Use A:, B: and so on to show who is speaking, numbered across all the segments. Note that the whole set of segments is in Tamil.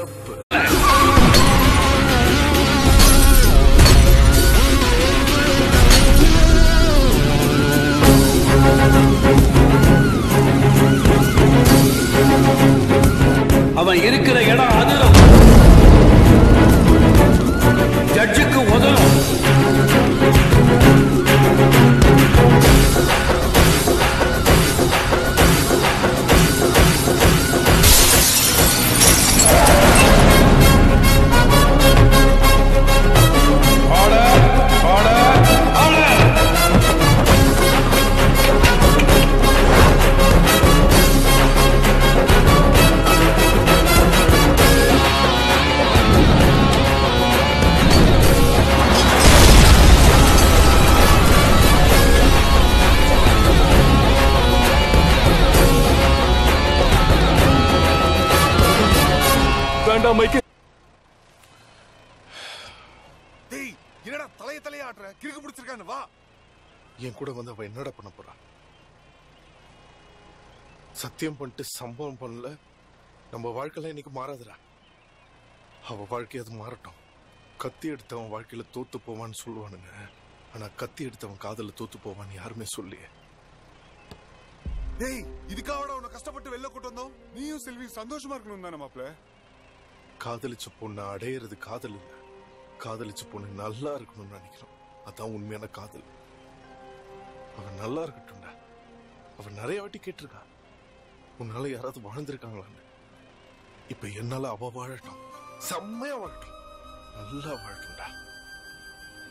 A: சிறப்பு.
B: அவன் இருக்கிற இடம் அதிரும், ஜட்ஜுக்கு உதவும்.
A: என்னடா தலைய ஆடுற? கிறுக்கு பிடிச்சிருக்கான்னு வா. என் கூட வந்து அவ என்னடா பண்ண போறா? சத்தியம் பண்ணிட்டு சம்பவம் பண்ணல. நம்ம வாழ்க்கையில இன்னைக்கு மாறாதுடா. அவ வாழ்க்கை அது மாறட்டும். கத்தி எடுத்தவன் வாழ்க்கையில தோத்து போவான்னு சொல்லுவானுங்க. ஆனா கத்தி எடுத்தவன் காதல தோத்து போவான்னு யாருமே சொல்லியே.
C: டேய், இதுக்காக உன்னை கஷ்டப்பட்டு வெளில கூட்டு வந்தோம். நீயும் செல்வி சந்தோஷமா இருக்கணும் தானே மாப்ள?
A: காதலிச்ச பொண்ணு அடையிறது காதல் இல்ல. காதலிச்ச பொண்ணு நல்லா இருக்கணும்னு நினைக்கிறோம். அதான் உண்மையான காதல். அவன் நல்லா இருக்கட்டும்டா. அவன் நிறைய வாட்டி கேட்டிருக்கா, உன்னால யாராவது வாழ்ந்திருக்காங்களான்னு. இப்ப என்னால அவ வாழட்டும், செம்மையா வாழட்டும், நல்லா வாழட்டும்டா.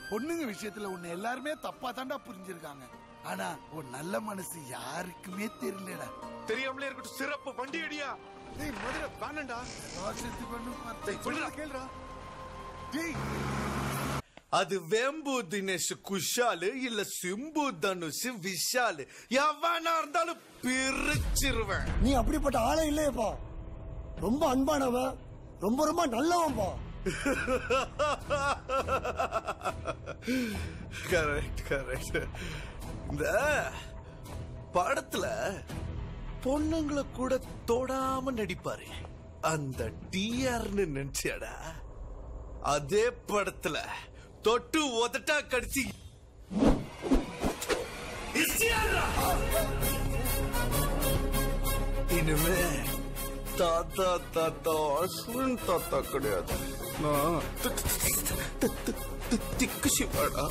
D: பொண்ணுங்க விஷயத்துல உன்னை எல்லாருமே தப்பா தாண்டா புரிஞ்சிருக்காங்க. ஆனா உன் நல்ல மனசு யாருக்குமே தெரியலடா.
A: தெரியாமலே இருக்கட்டும். சிறப்பு வண்டி அடியா. டேய் மதுரை வேணண்டா.
C: கேளுடா.
E: அது வெம்பு தினேஷ் குஷாலு இல்ல சிம்பு தனுஷ் விஷாலு எவனா இருந்தாலும் பிரிச்சிருவேன்.
D: நீ அப்படிப்பட்ட ஆளே இல்லையப்பா. ரொம்ப அன்பானவன், ரொம்ப ரொம்ப நல்லவன்பா.
E: Correct correct. இந்த படத்துல பொண்ணுங்களை கூட தொடாம நடிப்பாரு அந்த டிஆர்னு நினைச்சியாடா? அதே படத்துல தொட்டு உதட்டா கடிச்சு இனிமே தாத்தா தாத்தா அஸ்வின் தாத்தா கிடையாது, நான் திக்கு சிவாடா.